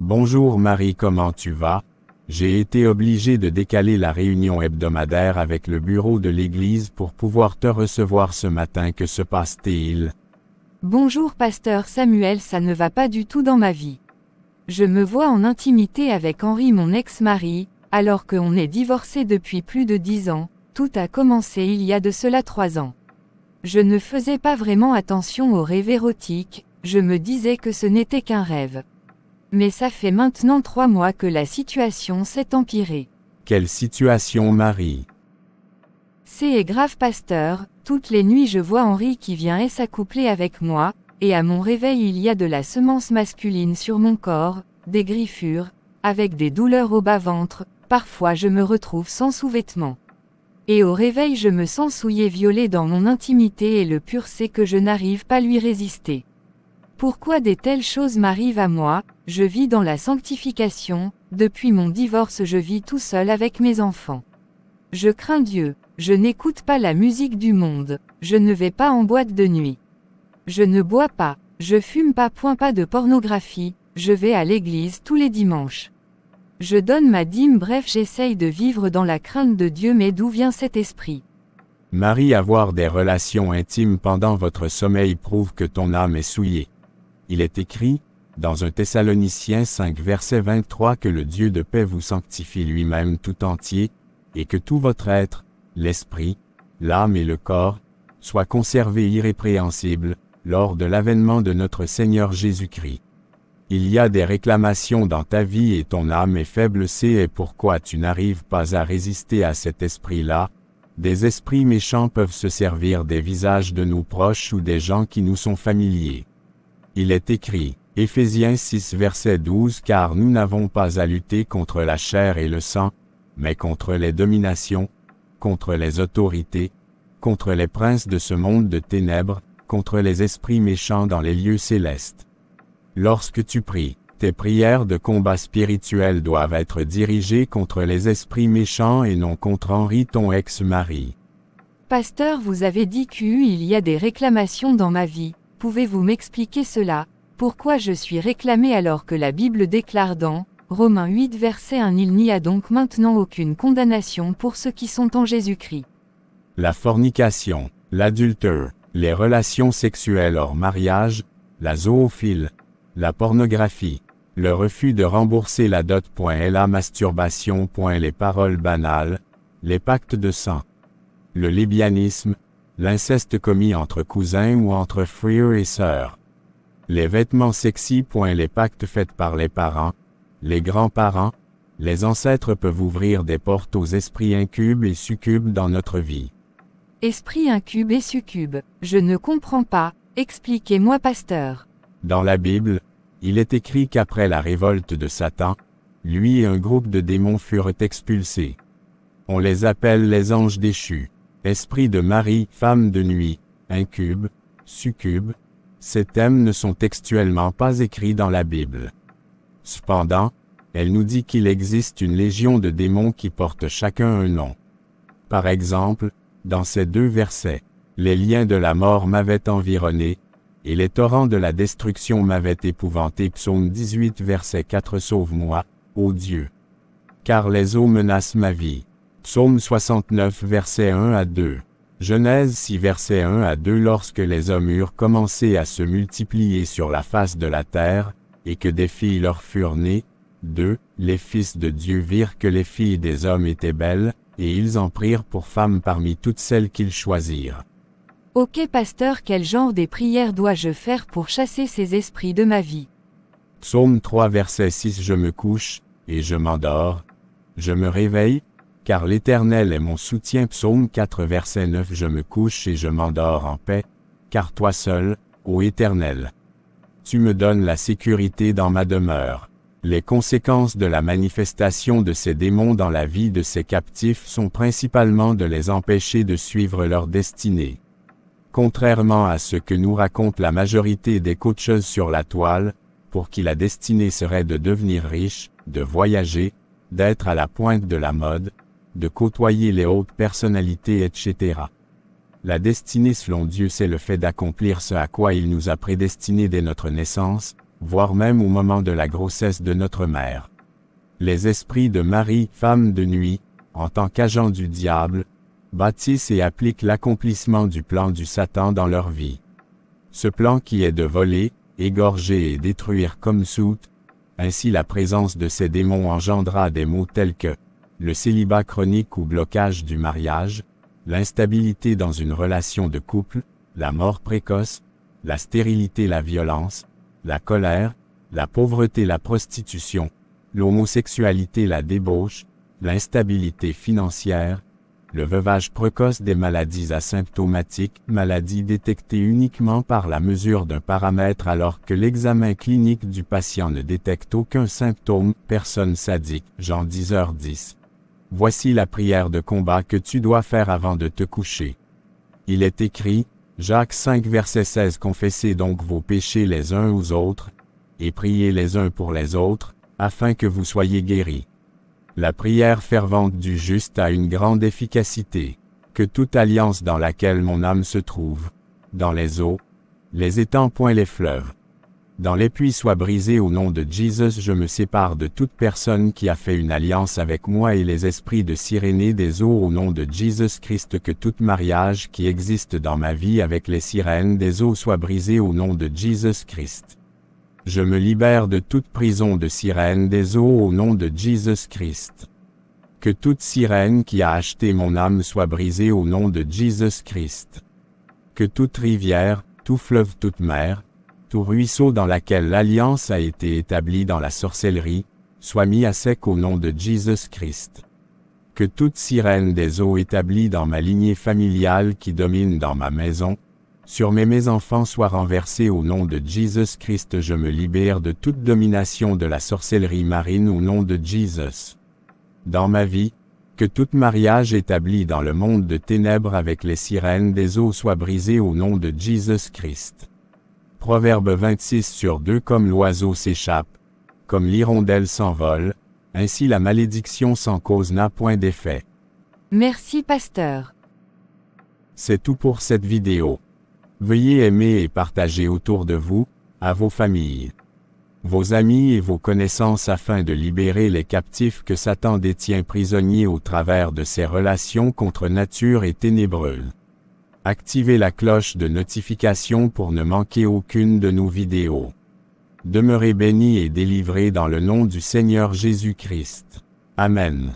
Bonjour Marie, comment tu vas? J'ai été obligé de décaler la réunion hebdomadaire avec le bureau de l'église pour pouvoir te recevoir ce matin. Que se passe-t-il? Bonjour pasteur Samuel, ça ne va pas du tout dans ma vie. Je me vois en intimité avec Henri, mon ex-mari, alors qu'on est divorcés depuis plus de 10 ans. Tout a commencé il y a de cela 3 ans. Je ne faisais pas vraiment attention aux rêves érotiques, je me disais que ce n'était qu'un rêve. Mais ça fait maintenant 3 mois que la situation s'est empirée. Quelle situation, Marie? C'est grave pasteur, toutes les nuits je vois Henri qui vient et s'accoupler avec moi, et à mon réveil il y a de la semence masculine sur mon corps, des griffures, avec des douleurs au bas-ventre, parfois je me retrouve sans sous-vêtements. Et au réveil je me sens souillée, violée dans mon intimité, et le pur sait que je n'arrive pas à lui résister. Pourquoi de telles choses m'arrivent à moi? Je vis dans la sanctification, depuis mon divorce je vis tout seul avec mes enfants. Je crains Dieu, je n'écoute pas la musique du monde, je ne vais pas en boîte de nuit. Je ne bois pas, je fume pas, pas de pornographie, je vais à l'église tous les dimanches. Je donne ma dîme, bref j'essaye de vivre dans la crainte de Dieu, mais d'où vient cet esprit? Marie, avoir des relations intimes pendant votre sommeil prouve que ton âme est souillée. Il est écrit, dans 1 Thessaloniciens 5 verset 23, que le Dieu de paix vous sanctifie lui-même tout entier, et que tout votre être, l'esprit, l'âme et le corps, soient conservés irrépréhensibles, lors de l'avènement de notre Seigneur Jésus-Christ. Il y a des réclamations dans ta vie et ton âme est faible, c'est pourquoi tu n'arrives pas à résister à cet esprit-là. Des esprits méchants peuvent se servir des visages de nos proches ou des gens qui nous sont familiers. Il est écrit, Éphésiens 6 verset 12, car nous n'avons pas à lutter contre la chair et le sang, mais contre les dominations, contre les autorités, contre les princes de ce monde de ténèbres, contre les esprits méchants dans les lieux célestes. Lorsque tu pries, tes prières de combat spirituel doivent être dirigées contre les esprits méchants et non contre Henri, ton ex-mari. Pasteur, vous avez dit qu'il y a des réclamations dans ma vie, pouvez-vous m'expliquer cela? Pourquoi je suis réclamé alors que la Bible déclare dans Romains 8 verset 1, il n'y a donc maintenant aucune condamnation pour ceux qui sont en Jésus-Christ. La fornication, l'adultère, les relations sexuelles hors mariage, la zoophilie, la pornographie, le refus de rembourser la dot. La masturbation. Les paroles banales, les pactes de sang, le lesbianisme, l'inceste commis entre cousins ou entre frères et sœurs, les vêtements sexy. Les pactes faits par les parents, les grands-parents, les ancêtres peuvent ouvrir des portes aux esprits incubes et succubes dans notre vie. Esprit incube et succube, je ne comprends pas, expliquez-moi pasteur. Dans la Bible, il est écrit qu'après la révolte de Satan, lui et un groupe de démons furent expulsés. On les appelle les anges déchus, esprit de Marie, femme de nuit, incube, succube. Ces thèmes ne sont textuellement pas écrits dans la Bible. Cependant, elle nous dit qu'il existe une légion de démons qui portent chacun un nom. Par exemple, dans ces 2 versets, les liens de la mort m'avaient environné, et les torrents de la destruction m'avaient épouvanté. Psaume 18 verset 4, sauve-moi, ô Dieu. Car les eaux menacent ma vie. Psaume 69 verset 1 à 2. Genèse 6 verset 1 à 2. Lorsque les hommes eurent commencé à se multiplier sur la face de la terre, et que des filles leur furent nées, 2, les fils de Dieu virent que les filles des hommes étaient belles, et ils en prirent pour femmes parmi toutes celles qu'ils choisirent. Ok pasteur, quel genre des prières dois-je faire pour chasser ces esprits de ma vie? Psaume 3 verset 6. Je me couche, et je m'endors. Je me réveille, car l'Éternel est mon soutien. Psaume 4 verset 9. Je me couche et je m'endors en paix, car toi seul, ô Éternel, tu me donnes la sécurité dans ma demeure. Les conséquences de la manifestation de ces démons dans la vie de ces captifs sont principalement de les empêcher de suivre leur destinée. Contrairement à ce que nous raconte la majorité des coacheuses sur la toile, pour qui la destinée serait de devenir riche, de voyager, d'être à la pointe de la mode, de côtoyer les hautes personnalités, etc. La destinée selon Dieu, c'est le fait d'accomplir ce à quoi il nous a prédestinés dès notre naissance, voire même au moment de la grossesse de notre mère. Les esprits de Marie, femme de nuit, en tant qu'agents du diable, bâtissent et appliquent l'accomplissement du plan du Satan dans leur vie. Ce plan qui est de voler, égorger et détruire comme soute. Ainsi la présence de ces démons engendra des maux tels que le célibat chronique ou blocage du mariage, l'instabilité dans une relation de couple, la mort précoce, la stérilité, la violence, la colère, la pauvreté, la prostitution, l'homosexualité, la débauche, l'instabilité financière, le veuvage précoce, des maladies asymptomatiques, maladies détectées uniquement par la mesure d'un paramètre alors que l'examen clinique du patient ne détecte aucun symptôme, personne sadique, Jean 10h10. Voici la prière de combat que tu dois faire avant de te coucher. Il est écrit, Jacques 5 verset 16, confessez donc vos péchés les uns aux autres, et priez les uns pour les autres, afin que vous soyez guéris. La prière fervente du juste a une grande efficacité. Que toute alliance dans laquelle mon âme se trouve, dans les eaux, les étangs point les fleuves, dans les puits soit brisée au nom de Jésus. Je me sépare de toute personne qui a fait une alliance avec moi et les esprits de Cyrénée des eaux au nom de Jésus-Christ. Que tout mariage qui existe dans ma vie avec les sirènes des eaux soit brisé au nom de Jésus-Christ. Je me libère de toute prison de sirène des eaux au nom de Jésus-Christ. Que toute sirène qui a acheté mon âme soit brisée au nom de Jésus-Christ. Que toute rivière, tout fleuve, toute mer, tout ruisseau dans laquelle l'alliance a été établie dans la sorcellerie, soit mis à sec au nom de Jésus-Christ. Que toute sirène des eaux établie dans ma lignée familiale qui domine dans ma maison, sur mes enfants soit renversée au nom de Jésus-Christ. Je me libère de toute domination de la sorcellerie marine au nom de Jésus. Dans ma vie, que tout mariage établi dans le monde de ténèbres avec les sirènes des eaux soit brisé au nom de Jésus-Christ. Proverbe 26/2. Comme l'oiseau s'échappe, comme l'hirondelle s'envole, ainsi la malédiction sans cause n'a point d'effet. Merci pasteur. C'est tout pour cette vidéo. Veuillez aimer et partager autour de vous, à vos familles, vos amis et vos connaissances afin de libérer les captifs que Satan détient prisonniers au travers de ses relations contre nature et ténébreuses. Activez la cloche de notification pour ne manquer aucune de nos vidéos. Demeurez bénis et délivrés dans le nom du Seigneur Jésus-Christ. Amen.